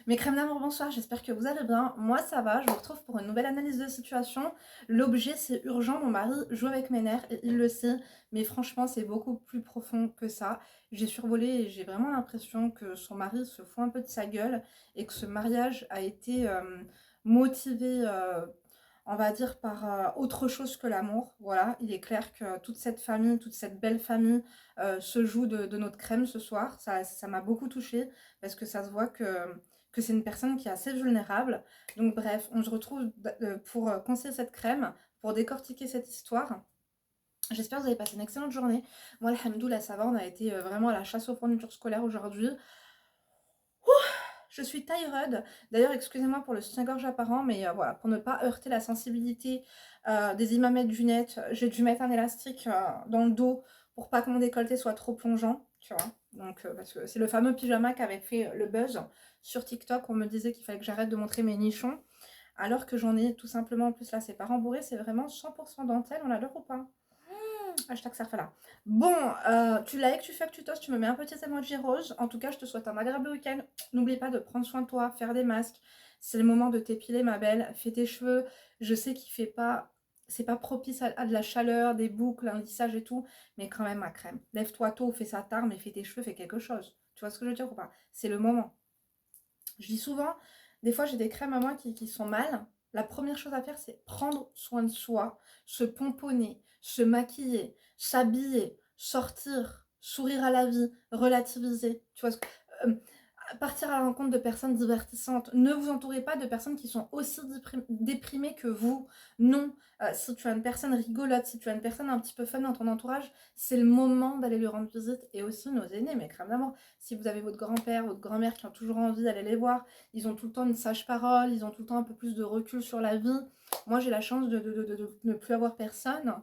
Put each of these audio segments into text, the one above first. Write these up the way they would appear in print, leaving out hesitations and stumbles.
Mes crèmes d'amour, bonsoir, j'espère que vous allez bien. Moi, ça va, je vous retrouve pour une nouvelle analyse de situation. L'objet, c'est urgent, mon mari joue avec mes nerfs et il le sait, mais franchement, c'est beaucoup plus profond que ça. J'ai survolé et j'ai vraiment l'impression que son mari se fout un peu de sa gueule et que ce mariage a été motivé, on va dire, par autre chose que l'amour. Voilà, il est clair que toute cette famille, toute cette belle famille se joue de notre crème ce soir. Ça m'a beaucoup touchée parce que ça se voit que c'est une personne qui est assez vulnérable. Donc bref, on se retrouve pour conseiller cette crème, pour décortiquer cette histoire. J'espère que vous avez passé une excellente journée. Moi, alhamdoulilah, ça va, on a été vraiment à la chasse aux fournitures scolaires aujourd'hui. Je suis tired. D'ailleurs, excusez-moi pour le soutien-gorge apparent, mais voilà, pour ne pas heurter la sensibilité des imamètres du net, j'ai dû mettre un élastique dans le dos pour pas que mon décolleté soit trop plongeant, tu vois. Donc, parce que c'est le fameux pyjama qui avait fait le buzz sur TikTok. On me disait qu'il fallait que j'arrête de montrer mes nichons, alors que j'en ai tout simplement, en plus là, c'est pas rembourré, c'est vraiment 100% dentelle, on l'adore ou pas? Hashtag Sarfala. Bon, tu likes, tu fais que tu tosses, tu me mets un petit emoji rose. En tout cas, je te souhaite un agréable week-end. N'oublie pas de prendre soin de toi, faire des masques. C'est le moment de t'épiler, ma belle. Fais tes cheveux. Je sais qu'il fait pas, c'est pas propice à de la chaleur, des boucles, un lissage et tout, mais quand même, ma crème. Lève-toi tôt, fais ça tard, mais fais tes cheveux, fais quelque chose. Tu vois ce que je veux dire ou pas? C'est le moment. Je dis souvent, des fois j'ai des crèmes à moi qui sont mal. La première chose à faire, c'est prendre soin de soi, se pomponner, se maquiller, s'habiller, sortir, sourire à la vie, relativiser. Tu vois, euh, partir à la rencontre de personnes divertissantes. Ne vous entourez pas de personnes qui sont aussi déprimées que vous. Non, si tu as une personne rigolote, si tu as une personne un petit peu fun dans ton entourage, c'est le moment d'aller lui rendre visite. Et aussi nos aînés, mes crèmes d'amour. Si vous avez votre grand-père, votre grand-mère qui ont toujours envie d'aller les voir, ils ont tout le temps une sage-parole, ils ont tout le temps un peu plus de recul sur la vie. Moi, j'ai la chance de ne plus avoir personne.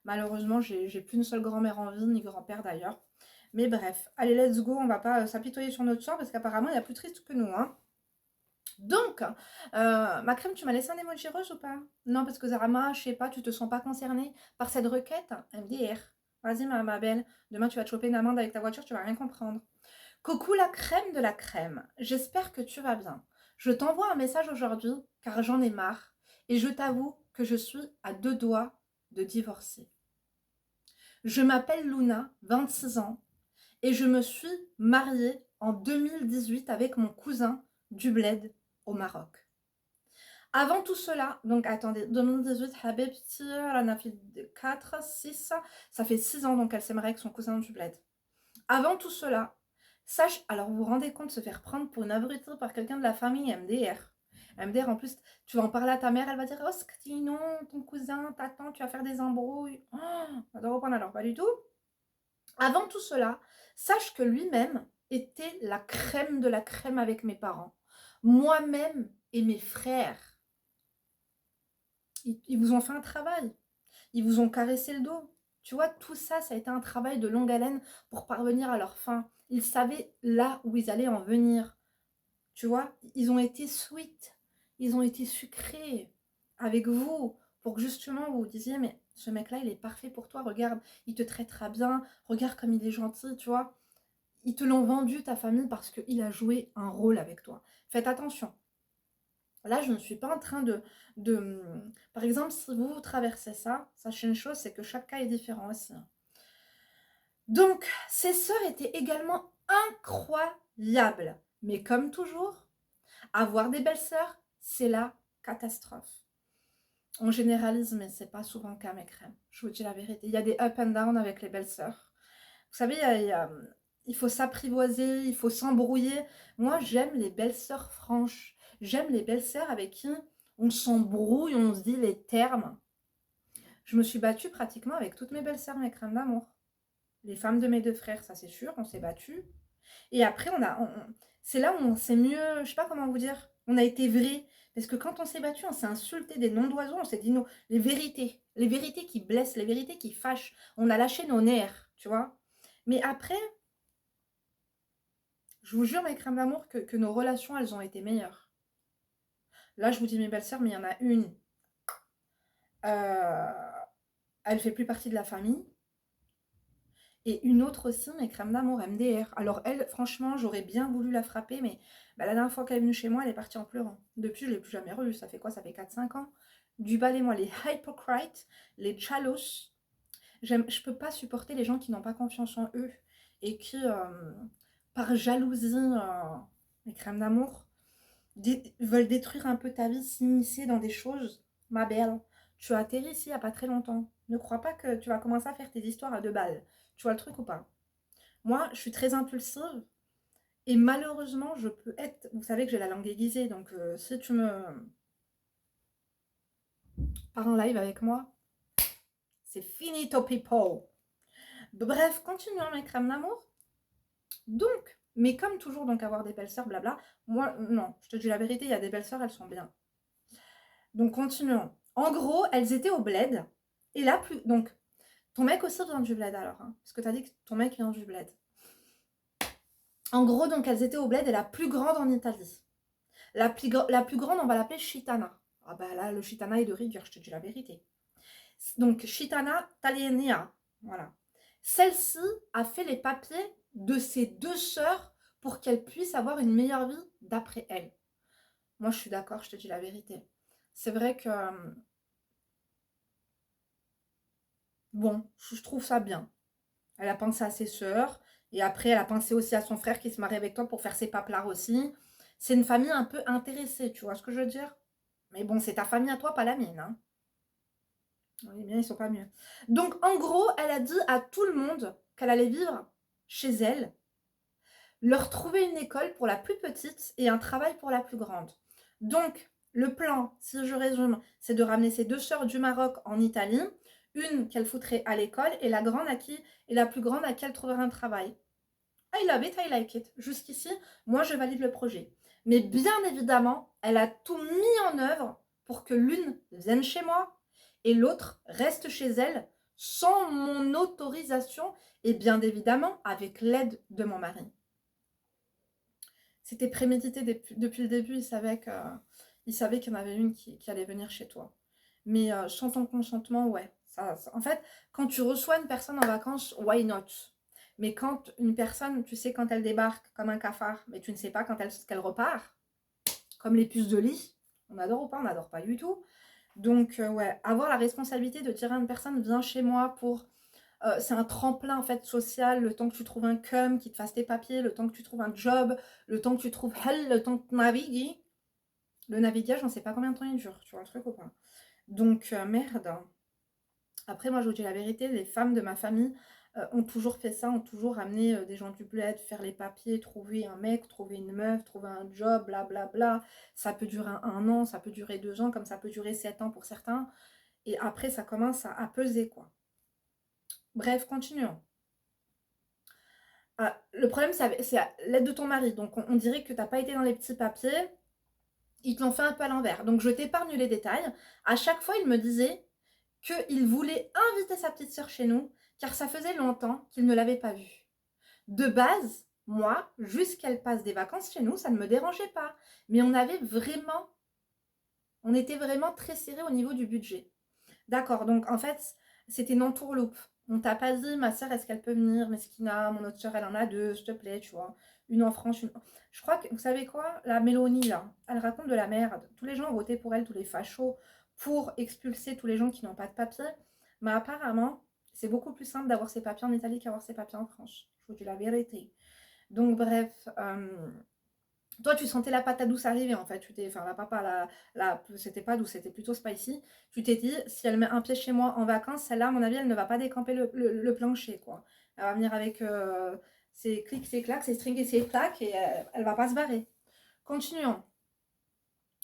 Malheureusement, j'ai plus une seule grand-mère en vie, ni grand-père d'ailleurs. Mais bref, allez, let's go, on va pas s'apitoyer sur notre sort parce qu'apparemment, il y a plus triste que nous, hein. Donc, ma crème, tu m'as laissé un emoji rose ou pas? Non, parce que Zarama, je sais pas, tu te sens pas concernée par cette requête? MDR. Vas-y, ma belle, demain tu vas te choper une amende avec ta voiture, tu vas rien comprendre. Coucou la crème de la crème, j'espère que tu vas bien. Je t'envoie un message aujourd'hui car j'en ai marre et je t'avoue que je suis à deux doigts de divorcer. Je m'appelle Luna, 26 ans, et je me suis mariée en 2018 avec mon cousin du Bled au Maroc. Avant tout cela, donc attendez, 2018, Habibti, elle en a fait 4, 6, ça fait 6 ans donc elle s'est mariée avec son cousin du Bled. Avant tout cela, sache, alors vous vous rendez compte de se faire prendre pour une abrutie par quelqu'un de la famille MDR. MDR en plus, tu vas en parler à ta mère, elle va dire oh c'est non, ton cousin, ta tante, tu vas faire des embrouilles. Oh, on va reprendre alors, pas du tout. Avant tout cela, sache que lui-même était la crème de la crème avec mes parents. Moi-même et mes frères, ils vous ont fait un travail. Ils vous ont caressé le dos. Tu vois, tout ça, ça a été un travail de longue haleine pour parvenir à leur fin. Ils savaient là où ils allaient en venir. Tu vois, ils ont été sweet. Ils ont été sucrés avec vous pour que justement vous vous disiez, mais ce mec-là, il est parfait pour toi. Regarde, il te traitera bien. Regarde comme il est gentil, tu vois. Ils te l'ont vendu, ta famille, parce qu'il a joué un rôle avec toi. Faites attention. Là, je ne suis pas en train de... Par exemple, si vous traversez ça, sachez une chose, c'est que chaque cas est différent aussi. Donc, ces sœurs étaient également incroyables. Mais comme toujours, avoir des belles sœurs, c'est la catastrophe. On généralise, mais c'est pas souvent le cas, mes crèmes. Je vous dis la vérité. Il y a des up and down avec les belles sœurs. Vous savez, il faut s'apprivoiser, il faut s'embrouiller. Moi, j'aime les belles sœurs franches. J'aime les belles sœurs avec qui on s'embrouille, on se dit les termes. Je me suis battue pratiquement avec toutes mes belles sœurs, mes crèmes d'amour. Les femmes de mes deux frères, ça c'est sûr, on s'est battus. Et après, c'est là où on s'est mieux, je sais pas comment vous dire, on a été vrai. Parce que quand on s'est battu, on s'est insulté des noms d'oiseaux, on s'est dit non, les vérités qui blessent, les vérités qui fâchent. On a lâché nos nerfs, tu vois. Mais après, je vous jure, mes crèmes d'amour, que nos relations, elles ont été meilleures. Là, je vous dis mes belles-sœurs, mais il y en a une. Euh, elle fait plus partie de la famille. Et une autre aussi, mes crèmes d'amour MDR. Alors elle, franchement, j'aurais bien voulu la frapper, mais bah, la dernière fois qu'elle est venue chez moi, elle est partie en pleurant. Depuis, je ne l'ai plus jamais revue. Ça fait quoi? Ça fait 4 5 ans. Du bas des moi, les Hypocrite, les Chalos. Je peux pas supporter les gens qui n'ont pas confiance en eux et qui, par jalousie, les crèmes d'amour, veulent détruire un peu ta vie, s'immiscer dans des choses. Ma belle, tu as atterri ici il n'y a pas très longtemps. Ne crois pas que tu vas commencer à faire tes histoires à 2 balles. Tu vois le truc ou pas? Moi, je suis très impulsive et malheureusement, je peux être... Vous savez que j'ai la langue aiguisée, donc si tu me pars en live avec moi, c'est finito people. Bref, continuons mes crèmes d'amour. Donc, mais comme toujours, donc avoir des belles-sœurs, blabla, moi, non, je te dis la vérité, il y a des belles-sœurs, elles sont bien. Donc, continuons. En gros, elles étaient au bled, et là, plus... Donc, ton mec aussi vient du bled alors, hein, parce que t'as dit que ton mec vient du bled. En gros, donc, elles étaient au bled, et la plus grande en Italie. La plus grande, on va l'appeler Chitana. Ah bah là, le Chitana est de rigueur, je te dis la vérité. Donc, Chitana Talienia, voilà. Celle-ci a fait les papiers de ses 2 sœurs pour qu'elles puissent avoir une meilleure vie d'après elle. Moi, je suis d'accord, je te dis la vérité. C'est vrai que, bon, je trouve ça bien. Elle a pensé à ses sœurs, et après, elle a pensé aussi à son frère qui se marie avec toi pour faire ses paplards aussi. C'est une famille un peu intéressée, tu vois ce que je veux dire? Mais bon, c'est ta famille à toi, pas la mienne, hein. Oui, bien, ils sont pas mieux. Donc, en gros, elle a dit à tout le monde qu'elle allait vivre chez elle, leur trouver une école pour la plus petite et un travail pour la plus grande. Donc, le plan, si je résume, c'est de ramener ses 2 sœurs du Maroc en Italie, une qu'elle foutrait à l'école et la grande à qui, et la plus grande à qui elle trouverait un travail. I love it, I like it. Jusqu'ici, moi, je valide le projet. Mais bien évidemment, elle a tout mis en œuvre pour que l'une vienne chez moi et l'autre reste chez elle sans mon autorisation et bien évidemment avec l'aide de mon mari. C'était prémédité depuis le début, il savait qu'il y en avait une qui allait venir chez toi. Mais sans ton consentement, ouais. En fait, quand tu reçois une personne en vacances, why not? Mais quand une personne, tu sais, quand elle débarque comme un cafard, mais tu ne sais pas quand qu'elle repart, comme les puces de lit, on adore ou pas, on n'adore pas du tout. Donc, ouais, avoir la responsabilité de dire à une personne, viens chez moi pour... c'est un tremplin en fait social, le temps que tu trouves un cum qui te fasse tes papiers, le temps que tu trouves un job, le temps que tu trouves hell, le temps que tu navigues. Le naviguage, on sait pas combien de temps il dure, tu vois le truc ou pas. Donc, merde. Après, moi, je vous dis la vérité, les femmes de ma famille ont toujours fait ça, ont toujours amené des gens du bled, faire les papiers, trouver un mec, trouver une meuf, trouver un job, blablabla. Bla, bla. Ça peut durer un an, ça peut durer 2 ans, comme ça peut durer 7 ans pour certains. Et après, ça commence à peser, quoi. Bref, continuons. Le problème, c'est l'aide de ton mari. Donc, on dirait que tu n'as pas été dans les petits papiers. Ils te l'ont fait un peu à l'envers. Donc, je t'épargne les détails. À chaque fois, il me disait qu'il voulait inviter sa petite sœur chez nous, car ça faisait longtemps qu'il ne l'avait pas vue. De base, moi, juste qu'elle passe des vacances chez nous, ça ne me dérangeait pas. Mais on était vraiment très serré au niveau du budget. D'accord, donc en fait, c'était une entourloupe. On t'a pas dit, ma soeur, est-ce qu'elle peut venir? Mesquina, mon autre soeur, elle en a 2, s'il te plaît, tu vois. Une en France, une... Je crois que, vous savez quoi? La Mélanie, là, elle raconte de la merde. Tous les gens ont voté pour elle, tous les fachos, pour expulser tous les gens qui n'ont pas de papier. Mais apparemment, c'est beaucoup plus simple d'avoir ses papiers en Italie qu'avoir ses papiers en France. Je vous dis la vérité. Donc bref, toi, tu sentais la patate douce arriver, en fait. Enfin, la papa, c'était pas douce, c'était plutôt spicy. Tu t'es dit, si elle met un pied chez moi en vacances, celle-là, à mon avis, elle ne va pas décamper le plancher, quoi. Elle va venir avec ses clics, ses claques, ses strings et ses plaques, et elle va pas se barrer. Continuons.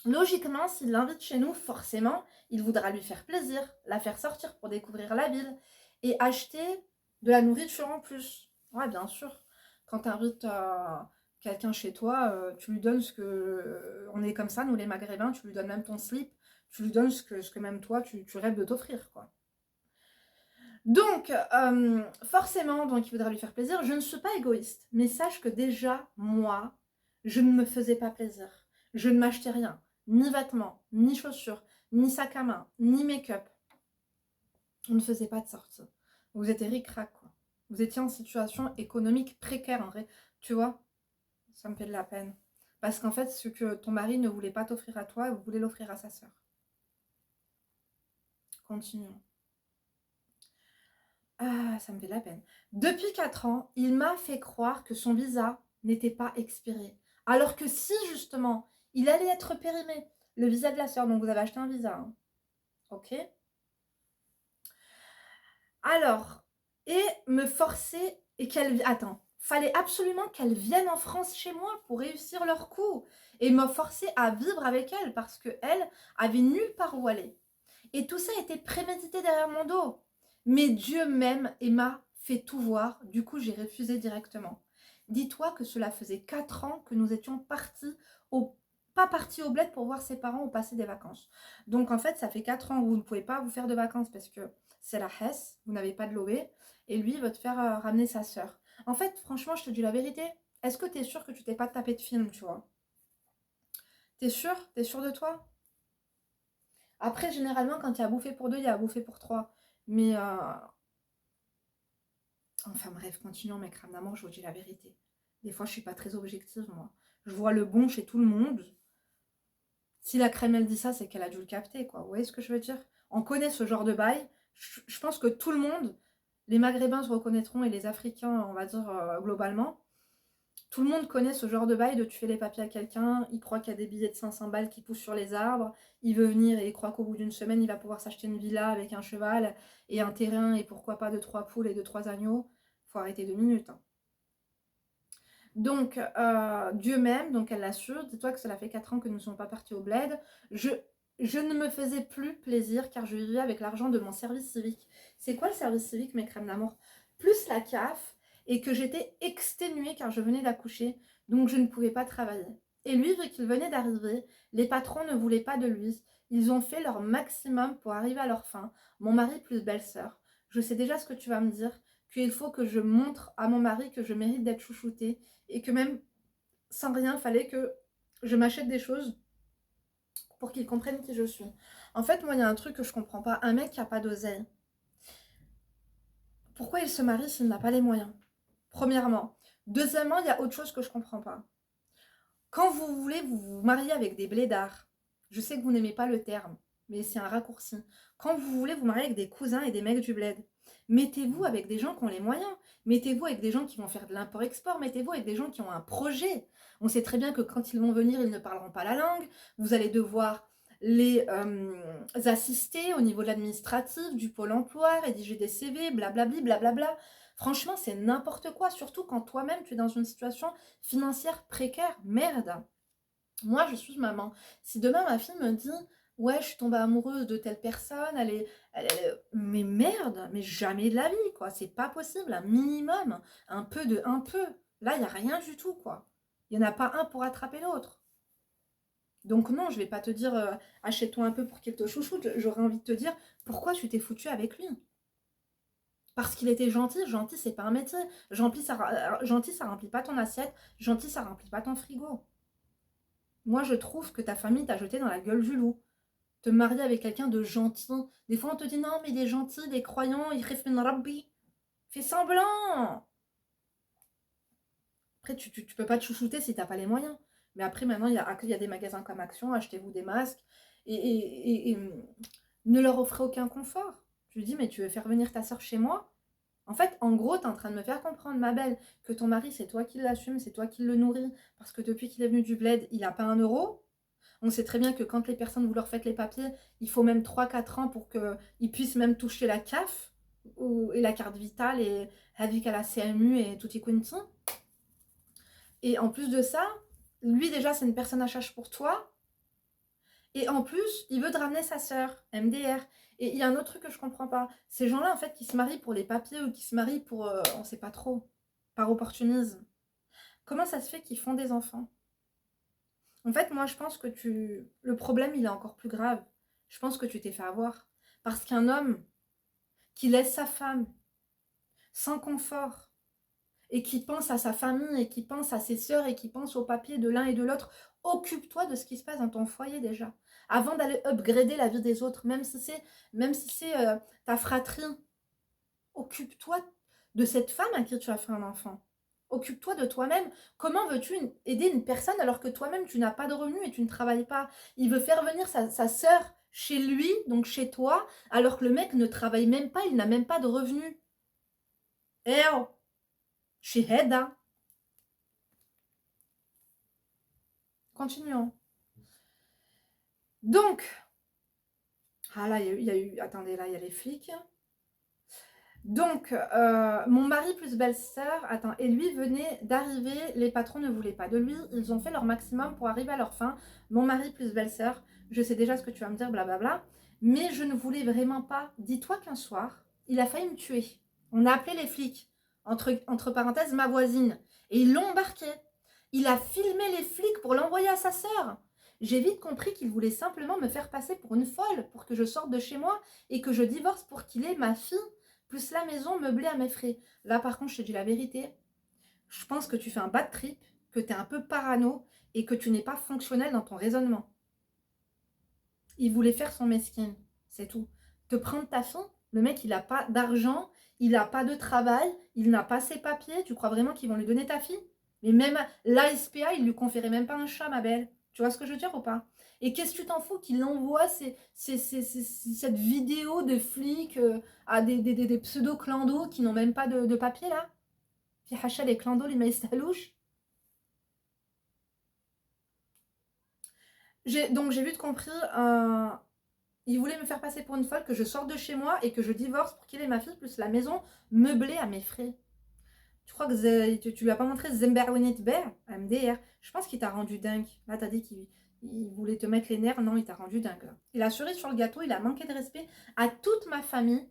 Logiquement, s'il l'invite chez nous, forcément, il voudra lui faire plaisir, la faire sortir pour découvrir la ville, et acheter de la nourriture en plus. Ouais, bien sûr. Quand tu invites quelqu'un chez toi, tu lui donnes ce que... on est comme ça, nous les Maghrébins, tu lui donnes même ton slip, tu lui donnes ce que même toi, tu rêves de t'offrir, quoi. Donc, forcément, donc il voudra lui faire plaisir. Je ne suis pas égoïste, mais sache que déjà, moi, je ne me faisais pas plaisir. Je ne m'achetais rien, ni vêtements, ni chaussures, ni sac à main, ni make-up. On ne faisait pas de sortie. Vous êtes ric-rac, quoi. Vous étiez en situation économique précaire, en vrai. Tu vois, ça me fait de la peine. Parce qu'en fait, ce que ton mari ne voulait pas t'offrir à toi, vous voulez l'offrir à sa sœur. Continuons. Ah, ça me fait de la peine. Depuis 4 ans, il m'a fait croire que son visa n'était pas expiré. Alors que si, justement, il allait être périmé, le visa de la sœur, donc vous avez acheté un visa, hein. Ok. Alors, et me forcer, et qu'elle... Attends, fallait absolument qu'elle vienne en France chez moi pour réussir leur coup. Et me forcer à vivre avec elle, parce qu'elle avait nulle part où aller. Et tout ça était prémédité derrière mon dos. Mais Dieu m'aime et m'a fait tout voir. Du coup, j'ai refusé directement. Dis-toi que cela faisait 4 ans que nous étions partis pas partis au bled pour voir ses parents ou passer des vacances. Donc en fait, ça fait 4 ans où vous ne pouvez pas vous faire de vacances parce que c'est la Hesse, vous n'avez pas de l'OE, et lui il veut te faire ramener sa sœur. En fait, franchement, je te dis la vérité. Est-ce que tu es sûr que tu t'es pas tapé de film, tu vois? T'es sûr? T'es sûr de toi? Après, généralement, quand il y a à bouffer pour deux, il y a à bouffer pour trois. Mais, enfin bref, continuons, mes crânes d'amour, je vous dis la vérité. Des fois, je suis pas très objective, moi. Je vois le bon chez tout le monde. Si la crème, elle dit ça, c'est qu'elle a dû le capter, quoi. Vous voyez ce que je veux dire? On connaît ce genre de bail. Je pense que tout le monde, les Maghrébins se reconnaîtront et les Africains, on va dire globalement, tout le monde connaît ce genre de bail de tu fais les papiers à quelqu'un, il croit qu'il y a des billets de 500 balles qui poussent sur les arbres, il veut venir et il croit qu'au bout d'une semaine, il va pouvoir s'acheter une villa avec un cheval et un terrain et pourquoi pas de 3 poules et de 3 agneaux. Faut arrêter 2 minutes, hein. Donc, Dieu m'aime, donc elle l'assure. Dis-toi que cela fait 4 ans que nous ne sommes pas partis au bled. Je, je ne me faisais plus plaisir car je vivais avec l'argent de mon service civique. C'est quoi le service civique, mes crèmes d'amour? Plus la CAF, et que j'étais exténuée car je venais d'accoucher, donc je ne pouvais pas travailler. Et lui, vu qu'il venait d'arriver, les patrons ne voulaient pas de lui. Ils ont fait leur maximum pour arriver à leur fin. Mon mari plus belle-sœur. Je sais déjà ce que tu vas me dire, qu'il faut que je montre à mon mari que je mérite d'être chouchoutée et que même sans rien, il fallait que je m'achète des choses pour qu'il comprenne qui je suis. En fait, moi, il y a un truc que je comprends pas. Un mec qui a pas d'oseille, pourquoi il se marie s'il n'a pas les moyens? Premièrement. Deuxièmement, il y a autre chose que je comprends pas. Quand vous voulez vous marier avec des blédards, je sais que vous n'aimez pas le terme, mais c'est un raccourci. Quand vous voulez vous marier avec des cousins et des mecs du bled, mettez-vous avec des gens qui ont les moyens. Mettez-vous avec des gens qui vont faire de l'import-export. Mettez-vous avec des gens qui ont un projet. On sait très bien que quand ils vont venir, ils ne parleront pas la langue. Vous allez devoir les assister au niveau de l'administratif, du pôle emploi, rédiger des CV, blablabli, blablabla. Franchement, c'est n'importe quoi, surtout quand toi-même tu es dans une situation financière précaire. Merde. Moi, je suis maman. Si demain ma fille me dit, ouais, je suis tombée amoureuse de telle personne, mais merde, mais jamais de la vie, quoi. C'est pas possible, un minimum, un peu. Là, il n'y a rien du tout, quoi. Il n'y en a pas un pour attraper l'autre. Donc non, je vais pas te dire, achète-toi un peu pour qu'il te chouchoute. J'aurais envie de te dire, pourquoi tu t'es foutu avec lui? Parce qu'il était gentil. Gentil, c'est pas un métier. Gentil, ça remplit pas ton assiette. Gentil, ça remplit pas ton frigo. Moi, je trouve que ta famille t'a jeté dans la gueule du loup. Te marier avec quelqu'un de gentil. Des fois, on te dit non, mais il est gentil, il est croyant, il rêve une rabbi. Fais semblant. Après, tu peux pas te chouchouter si t'as pas les moyens. Mais après, maintenant, il y a des magasins comme Action, achetez-vous des masques. Et ne leur offrez aucun confort. Je lui dis, mais tu veux faire venir ta soeur chez moi? En fait, en gros, tu es en train de me faire comprendre, ma belle, que ton mari, c'est toi qui l'assume, c'est toi qui le nourris. Parce que depuis qu'il est venu du bled, il n'a pas un euro. On sait très bien que quand les personnes, vous leur faites les papiers, il faut même 3 4 ans pour qu'ils puissent même toucher la CAF et la carte vitale et avec à la CMU et tutti quanti. Et en plus de ça, lui déjà, c'est une personne à charge pour toi. Et en plus, il veut te ramener sa sœur, MDR. Et il y a un autre truc que je comprends pas. Ces gens-là, en fait, qui se marient pour les papiers ou qui se marient pour, on sait pas trop, par opportunisme. Comment ça se fait qu'ils font des enfants? En fait, moi, je pense que le problème, il est encore plus grave. Je pense que tu t'es fait avoir. Parce qu'un homme qui laisse sa femme sans confort et qui pense à sa famille et qui pense à ses sœurs et qui pense aux papiers de l'un et de l'autre, occupe-toi de ce qui se passe dans ton foyer déjà. Avant d'aller upgrader la vie des autres, même si c'est ta fratrie, occupe-toi de cette femme à qui tu as fait un enfant. Occupe-toi de toi-même. Comment veux-tu aider une personne alors que toi-même, tu n'as pas de revenus et tu ne travailles pas? Il veut faire venir sa sœur chez lui, donc chez toi, alors que le mec ne travaille même pas, il n'a même pas de revenus. Eh oh, chez Heda. Continuons. Donc, ah là, attendez, là, il y a les flics. Donc, mon mari plus belle-sœur, attends, et lui venait d'arriver, les patrons ne voulaient pas de lui, ils ont fait leur maximum pour arriver à leur fin. Mon mari plus belle-sœur, je sais déjà ce que tu vas me dire, blablabla, mais je ne voulais vraiment pas. Dis-toi qu'un soir, il a failli me tuer. On a appelé les flics, entre parenthèses, ma voisine, et ils l'ont embarqué. Il a filmé les flics pour l'envoyer à sa sœur. J'ai vite compris qu'il voulait simplement me faire passer pour une folle, pour que je sorte de chez moi et que je divorce pour qu'il ait ma fille plus la maison meublée à mes frais. Là, par contre, je te dis la vérité, je pense que tu fais un bad trip, que tu es un peu parano et que tu n'es pas fonctionnel dans ton raisonnement. Il voulait faire son mesquine, c'est tout. Te prendre ta fille, le mec, il n'a pas d'argent, il n'a pas de travail, il n'a pas ses papiers, tu crois vraiment qu'ils vont lui donner ta fille? Mais même l'ASPA, il lui conférait même pas un chat, ma belle. Tu vois ce que je veux dire ou pas? Et qu'est-ce que tu t'en fous qu'il envoie cette vidéo de flics à des pseudo-clandos qui n'ont même pas de papier, là? Puis hacha les clandos, les maïstalouches. Donc j'ai vite compris, il voulait me faire passer pour une folle, que je sorte de chez moi et que je divorce pour qu'il ait ma fille, plus la maison meublée à mes frais. Tu crois que tu lui as pas montré Zemberwenit Bear MDR? Je pense qu'il t'a rendu dingue. Là, t'as dit qu'il voulait te mettre les nerfs. Non, il t'a rendu dingue. Là. Et la cerise sur le gâteau, il a manqué de respect à toute ma famille.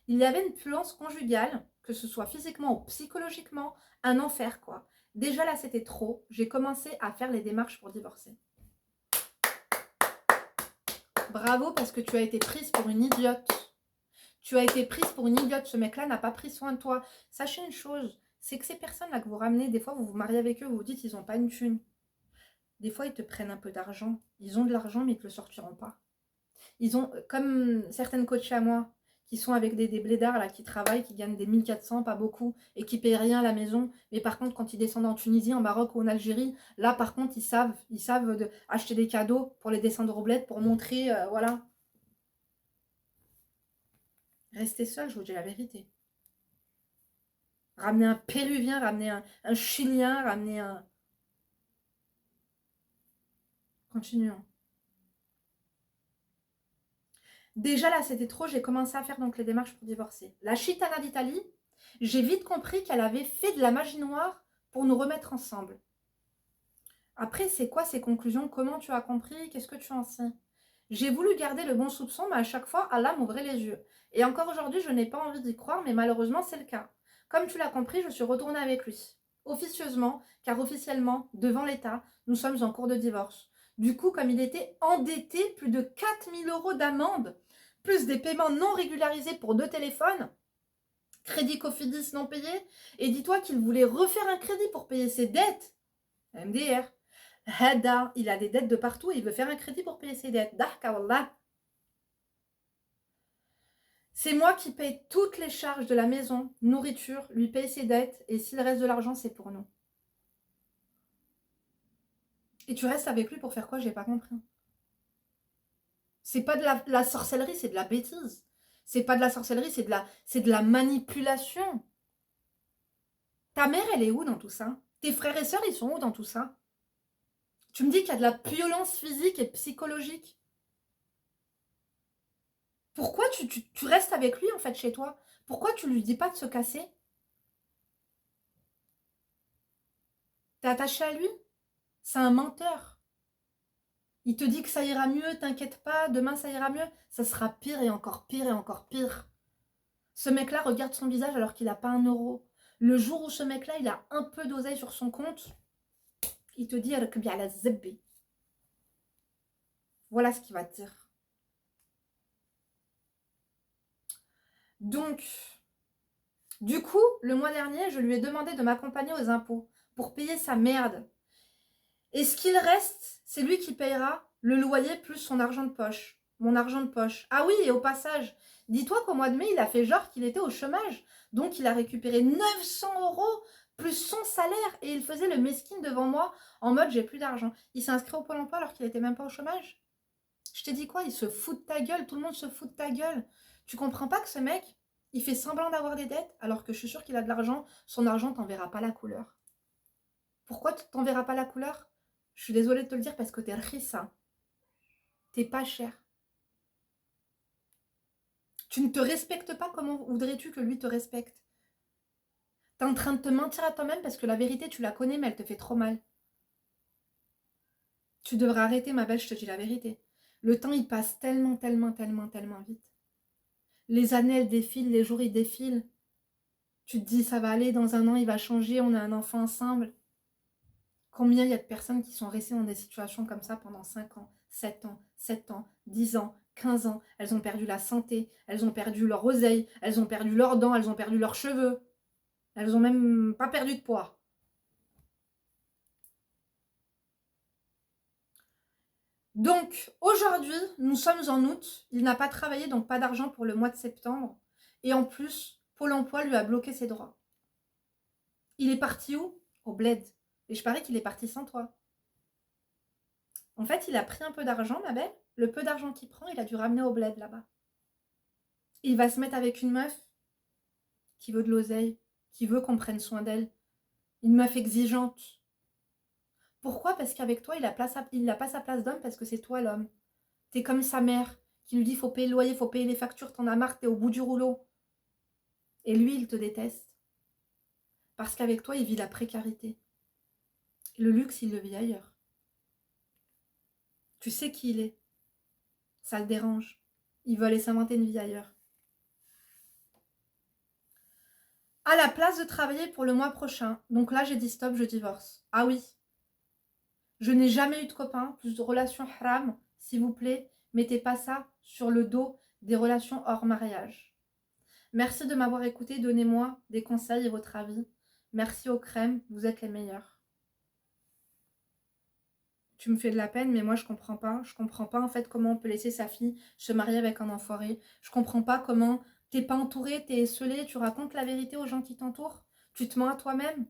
Il y avait une violence conjugale, que ce soit physiquement ou psychologiquement, un enfer, quoi. Déjà, là, c'était trop. J'ai commencé à faire les démarches pour divorcer. Bravo, parce que tu as été prise pour une idiote. Tu as été prise pour une idiote. Ce mec-là n'a pas pris soin de toi. Sachez une chose, c'est que ces personnes-là que vous ramenez, des fois, vous vous mariez avec eux, vous vous dites qu'ils n'ont pas une thune. Des fois, ils te prennent un peu d'argent. Ils ont de l'argent, mais ils ne te le sortiront pas. Ils ont, comme certaines coachées à moi, qui sont avec des blédards, là, qui travaillent, qui gagnent des 1400, pas beaucoup, et qui payent rien à la maison. Mais par contre, quand ils descendent en Tunisie, en Maroc ou en Algérie, là, par contre, ils savent acheter des cadeaux pour les descendre au bled, pour montrer, voilà. Restez seul, je vous dis la vérité. Ramener un Péruvien, ramener un Chilien, ramener un... Continuons. Déjà là, c'était trop, j'ai commencé à faire donc les démarches pour divorcer. La chitana d'Italie, j'ai vite compris qu'elle avait fait de la magie noire pour nous remettre ensemble. Après, c'est quoi ces conclusions? Comment tu as compris? Qu'est-ce que tu en sais? J'ai voulu garder le bon soupçon, mais à chaque fois, Allah m'ouvrait les yeux. Et encore aujourd'hui, je n'ai pas envie d'y croire, mais malheureusement, c'est le cas. Comme tu l'as compris, je suis retournée avec lui. Officieusement, car officiellement, devant l'État, nous sommes en cours de divorce. Du coup, comme il était endetté, plus de 4000 € d'amende, plus des paiements non régularisés pour 2 téléphones, crédit Cofidis non payé, et dis-toi qu'il voulait refaire un crédit pour payer ses dettes. MDR. Hada, il a des dettes de partout et il veut faire un crédit pour payer ses dettes. Dahka wallah. C'est moi qui paye toutes les charges de la maison, nourriture, lui paye ses dettes et s'il reste de l'argent, c'est pour nous. Et tu restes avec lui pour faire quoi? J'ai pas compris. C'est pas de la sorcellerie, c'est de la bêtise. C'est pas de la sorcellerie, c'est de la manipulation. Ta mère, elle est où dans tout ça? Tes frères et sœurs, ils sont où dans tout ça? Tu me dis qu'il y a de la violence physique et psychologique. Pourquoi tu restes avec lui, en fait, chez toi? Pourquoi tu lui dis pas de se casser? T'es attaché à lui? C'est un menteur. Il te dit que ça ira mieux, t'inquiète pas, demain ça ira mieux. Ça sera pire et encore pire et encore pire. Ce mec-là regarde son visage alors qu'il n'a pas 1 €. Le jour où ce mec-là, il a un peu d'oseille sur son compte, il te dit « la zebbi ». Voilà ce qu'il va te dire. Donc, du coup, le mois dernier, je lui ai demandé de m'accompagner aux impôts pour payer sa merde. Et ce qu'il reste, c'est lui qui payera le loyer plus son argent de poche. mon argent de poche. Ah oui, et au passage, dis-toi qu'au mois de mai, il a fait genre qu'il était au chômage. Donc, il a récupéré 900 € plus son salaire et il faisait le mesquine devant moi en mode j'ai plus d'argent. Il s'est inscrit au Pôle emploi alors qu'il n'était même pas au chômage. Je t'ai dit quoi? Il se fout de ta gueule, tout le monde se fout de ta gueule. Tu comprends pas que ce mec, il fait semblant d'avoir des dettes alors que je suis sûre qu'il a de l'argent, son argent t'en verra pas la couleur. Pourquoi tu t'en verras pas la couleur? Je suis désolée de te le dire parce que t'es rissa. T'es pas cher. Tu ne te respectes pas, comment voudrais-tu que lui te respecte? T'es en train de te mentir à toi-même parce que la vérité, tu la connais, mais elle te fait trop mal. Tu devrais arrêter, ma belle, je te dis la vérité. Le temps, il passe tellement, tellement, tellement, tellement vite. Les années, elles défilent, les jours, ils défilent. Tu te dis, ça va aller, dans un an, il va changer, on a un enfant ensemble. Combien il y a de personnes qui sont restées dans des situations comme ça pendant 5 ans, 7 ans, 10 ans, 15 ans. Elles ont perdu la santé, elles ont perdu leur oseille, elles ont perdu leurs dents, elles ont perdu leurs cheveux. Elles ont même pas perdu de poids. Donc, aujourd'hui, nous sommes en août. Il n'a pas travaillé, donc pas d'argent pour le mois de septembre. Et en plus, Pôle emploi lui a bloqué ses droits. Il est parti où? Au bled. Et je parie qu'il est parti sans toi. En fait, il a pris un peu d'argent, ma belle. Le peu d'argent qu'il prend, il a dû ramener au bled là-bas. Il va se mettre avec une meuf qui veut de l'oseille, qui veut qu'on prenne soin d'elle. Une meuf exigeante. Pourquoi? Parce qu'avec toi, il n'a pas sa place d'homme parce que c'est toi l'homme. T'es comme sa mère qui lui dit faut payer le loyer, faut payer les factures, t'en as marre, t'es au bout du rouleau. Et lui, il te déteste. Parce qu'avec toi, il vit la précarité. Et le luxe, il le vit ailleurs. Tu sais qui il est. Ça le dérange. Il veut aller s'inventer une vie ailleurs. À la place de travailler pour le mois prochain, donc là j'ai dit stop, je divorce. Ah oui, je n'ai jamais eu de copain, plus de relations haram, s'il vous plaît, mettez pas ça sur le dos des relations hors mariage. Merci de m'avoir écouté, donnez-moi des conseils et votre avis. Merci aux crèmes, vous êtes les meilleurs. Tu me fais de la peine, mais moi je comprends pas. Je comprends pas en fait comment on peut laisser sa fille se marier avec un enfoiré. Je comprends pas comment t'es pas entouré, t'es esselé, tu racontes la vérité aux gens qui t'entourent. Tu te mens à toi-même.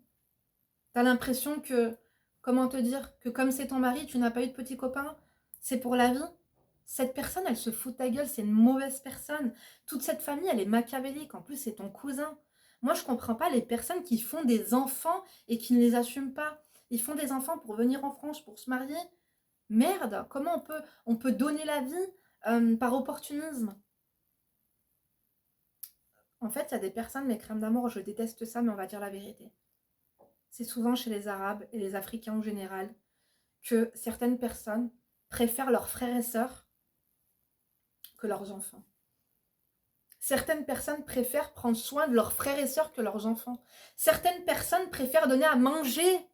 T'as l'impression que, comment te dire, que comme c'est ton mari, tu n'as pas eu de petit copain, c'est pour la vie. Cette personne, elle se fout de ta gueule, c'est une mauvaise personne. Toute cette famille, elle est machiavélique. En plus, c'est ton cousin. Moi, je comprends pas les personnes qui font des enfants et qui ne les assument pas. Ils font des enfants pour venir en France, pour se marier. Merde, comment on peut donner la vie par opportunisme? En fait, il y a des personnes, mes crèmes d'amour, je déteste ça, mais on va dire la vérité. C'est souvent chez les Arabes et les Africains en général que certaines personnes préfèrent leurs frères et sœurs que leurs enfants. Certaines personnes préfèrent prendre soin de leurs frères et sœurs que leurs enfants. Certaines personnes préfèrent donner à manger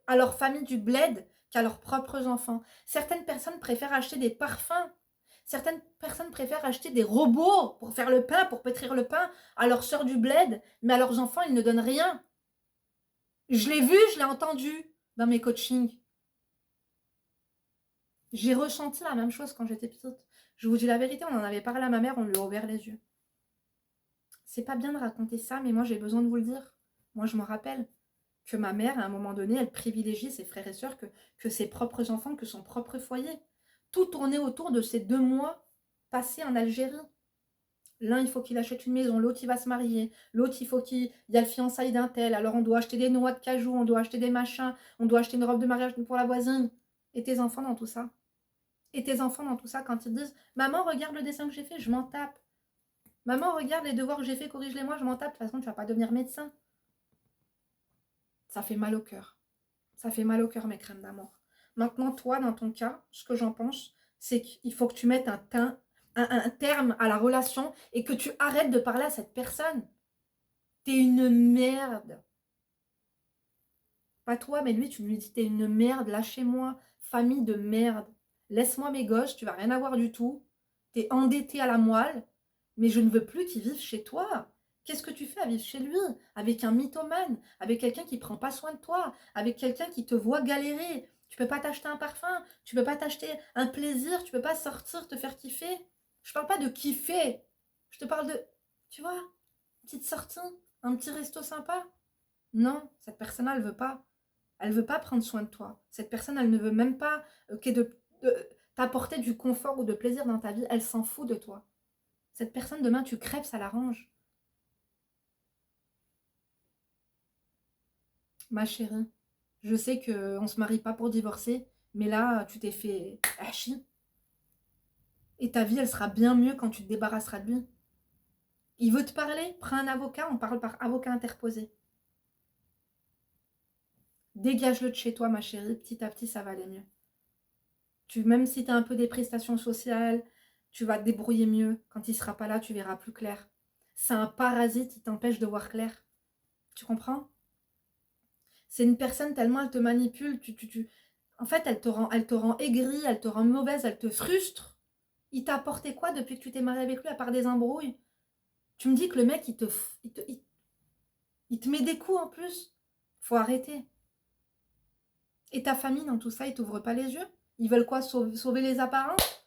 à leur famille du bled qu'à leurs propres enfants. Certaines personnes préfèrent acheter des parfums. Certaines personnes préfèrent acheter des robots pour faire le pain, pour pétrir le pain à leurs sœurs du bled, mais à leurs enfants, ils ne donnent rien. Je l'ai vu, je l'ai entendu dans mes coachings. J'ai ressenti la même chose quand j'étais petite. Je vous dis la vérité, on en avait parlé à ma mère, on lui a ouvert les yeux. C'est pas bien de raconter ça, mais moi j'ai besoin de vous le dire. Moi je me rappelle que ma mère, à un moment donné, elle privilégiait ses frères et sœurs que ses propres enfants, que son propre foyer. Tout tournait autour de ces 2 mois passés en Algérie. L'un, il faut qu'il achète une maison, l'autre, il va se marier, l'autre, il faut qu'il y a le fiançailles d'un tel, alors on doit acheter des noix de cajou, on doit acheter des machins, on doit acheter une robe de mariage pour la voisine. Et tes enfants dans tout ça? Et tes enfants dans tout ça, quand ils disent « Maman, regarde le dessin que j'ai fait, je m'en tape. Maman, regarde les devoirs que j'ai fait, corrige-les-moi, je m'en tape. De toute façon, tu vas pas devenir médecin. » Ça fait mal au cœur. Ça fait mal au cœur, mes crèmes d'amour. Maintenant, toi, dans ton cas, ce que j'en pense, c'est qu'il faut que tu mettes un terme à la relation et que tu arrêtes de parler à cette personne. T'es une merde. Pas toi, mais lui, tu lui dis, t'es une merde, lâchez-moi, famille de merde. Laisse-moi mes gosses, tu vas rien avoir du tout. T'es endetté à la moelle, mais je ne veux plus qu'il vive chez toi. Qu'est-ce que tu fais à vivre chez lui? Avec un mythomane, avec quelqu'un qui prend pas soin de toi, avec quelqu'un qui te voit galérer. Tu peux pas t'acheter un parfum, tu peux pas t'acheter un plaisir, tu peux pas sortir, te faire kiffer. Je parle pas de kiffer, je te parle de, tu vois, une petite sortie, un petit resto sympa. Non, cette personne-là, elle veut pas. Elle veut pas prendre soin de toi. Cette personne, elle ne veut même pas t'apporter du confort ou de plaisir dans ta vie. Elle s'en fout de toi. Cette personne, demain, tu crèves, ça l'arrange. Ma chérie, je sais qu'on ne se marie pas pour divorcer, mais là, tu t'es fait hachi. Et ta vie, elle sera bien mieux quand tu te débarrasseras de lui. Il veut te parler, prends un avocat, on parle par avocat interposé. Dégage-le de chez toi, ma chérie, petit à petit, ça va aller mieux. Même si tu as un peu des prestations sociales, tu vas te débrouiller mieux. Quand il sera pas là, tu verras plus clair. C'est un parasite, il t'empêche de voir clair. Tu comprends? C'est une personne tellement elle te manipule, en fait, elle te rend aigrie, elle te rend mauvaise, elle te frustre. Il t'a apporté quoi depuis que tu t'es mariée avec lui, à part des embrouilles? Tu me dis que le mec, il te met des coups en plus. Faut arrêter. Et ta famille, dans tout ça, ils t'ouvrent pas les yeux? Ils veulent quoi, sauver les apparences?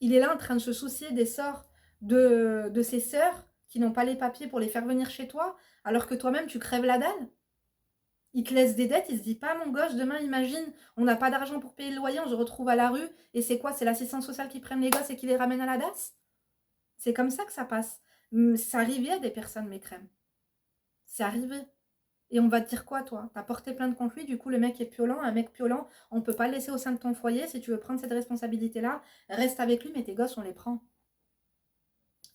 Il est là en train de se soucier des sorts de ses sœurs qui n'ont pas les papiers pour les faire venir chez toi, alors que toi-même, tu crèves la dalle. Il te laisse des dettes, il se dit pas, mon gosse, demain, imagine, on n'a pas d'argent pour payer le loyer, on se retrouve à la rue, et c'est quoi? C'est l'assistance sociale qui prenne les gosses et qui les ramène à la DAS? C'est comme ça que ça passe. C'est arrivé à des personnes, mes crèmes. C'est arrivé. Et on va te dire quoi, toi? T'as porté plainte contre lui, du coup, le mec est violent, un mec violent, on peut pas le laisser au sein de ton foyer. Si tu veux prendre cette responsabilité-là, reste avec lui, mais tes gosses, on les prend.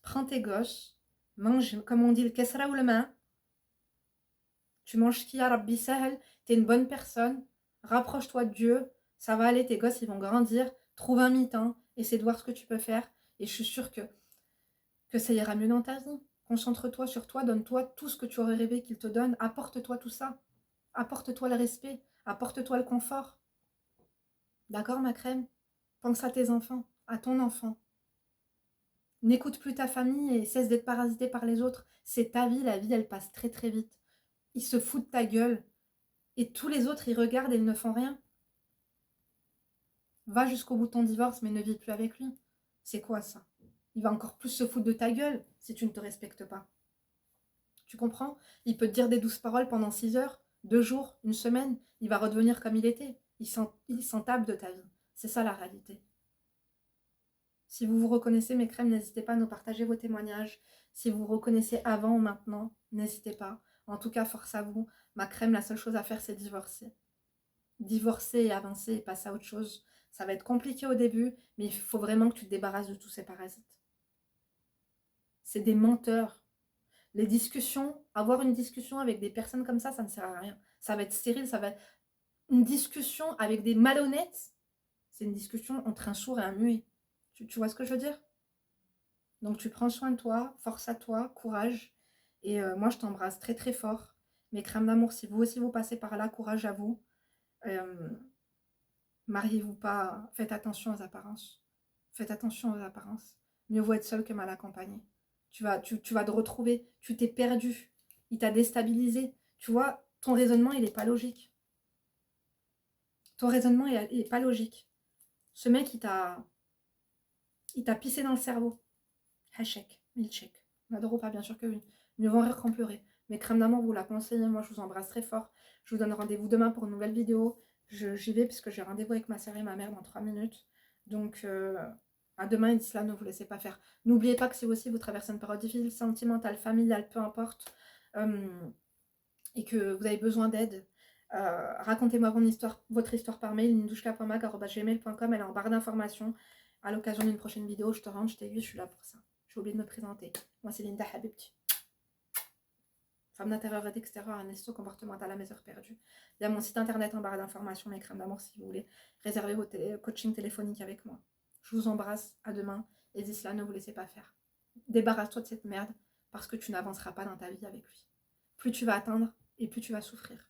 Prends tes gosses, mange, comme on dit, le kesra ou le main. Tu manges qui, Rabbi Sahel, t'es une bonne personne, rapproche-toi de Dieu, ça va aller, tes gosses, ils vont grandir, trouve un mi-temps, essaie de voir ce que tu peux faire, et je suis sûre que ça ira mieux dans ta vie. Concentre-toi sur toi, donne-toi tout ce que tu aurais rêvé qu'il te donne, apporte-toi tout ça, apporte-toi le respect, apporte-toi le confort. D'accord, ma crème? Pense à tes enfants, à ton enfant. N'écoute plus ta famille et cesse d'être parasité par les autres. C'est ta vie, la vie, elle passe très très vite. Ils se foutent de ta gueule. Et tous les autres, ils regardent et ils ne font rien. Va jusqu'au bout de ton divorce, mais ne vis plus avec lui. C'est quoi ça? Il va encore plus se foutre de ta gueule si tu ne te respectes pas. Tu comprends? Il peut te dire des douces paroles pendant 6 heures, 2 jours, une semaine. Il va redevenir comme il était. Il s'en tape de ta vie. C'est ça la réalité. Si vous vous reconnaissez, mes crèmes, n'hésitez pas à nous partager vos témoignages. Si vous vous reconnaissez avant ou maintenant, n'hésitez pas. En tout cas, force à vous. Ma crème, la seule chose à faire, c'est divorcer. Divorcer et avancer et passer à autre chose. Ça va être compliqué au début, mais il faut vraiment que tu te débarrasses de tous ces parasites. C'est des menteurs. Les discussions, avoir une discussion avec des personnes comme ça ne sert à rien. Ça va être stérile, ça va être une discussion avec des malhonnêtes. C'est une discussion entre un sourd et un muet. Tu vois ce que je veux dire? Donc tu prends soin de toi, force à toi, courage. Et moi, je t'embrasse très très fort. Mes crèmes d'amour, si vous aussi vous passez par là, courage à vous. Euh, Mariez-vous pas, faites attention aux apparences. Faites attention aux apparences. Mieux vaut être seul que mal accompagné. Tu vas te retrouver, tu t'es perdu. Il t'a déstabilisé. Tu vois, ton raisonnement, il n'est pas logique. Ton raisonnement, il n'est pas logique. Ce mec, il t'a pissé dans le cerveau. Hachek, milchek. N'adore pas, bien sûr que oui. Mieux vaut rire qu'en pleurer. Mes crèmes d'amour, vous la conseillez. Moi, je vous embrasse très fort. Je vous donne rendez-vous demain pour une nouvelle vidéo. J'y vais puisque j'ai rendez-vous avec ma soeur et ma mère dans 3 minutes. Donc, à demain et d'ici là, ne vous laissez pas faire. N'oubliez pas que si aussi vous traversez une période difficile, sentimentale, familiale, peu importe, et que vous avez besoin d'aide, racontez-moi votre histoire par mail, nindouchka.mag@gmail.com. Elle est en barre d'informations. À l'occasion d'une prochaine vidéo, je te rentre, je t'aiguille, je suis là pour ça. J'ai oublié de me présenter. Moi, c'est Linda Habibti. Femme d'intérieur et d'extérieur, un esto comportemental à mes heures perdues. Il y a mon site internet en barre d'informations, mes crèmes d'amour, si vous voulez réserver vos coachings téléphoniques avec moi. Je vous embrasse, à demain, et d'ici là, ne vous laissez pas faire. Débarrasse-toi de cette merde, parce que tu n'avanceras pas dans ta vie avec lui. Plus tu vas atteindre, et plus tu vas souffrir.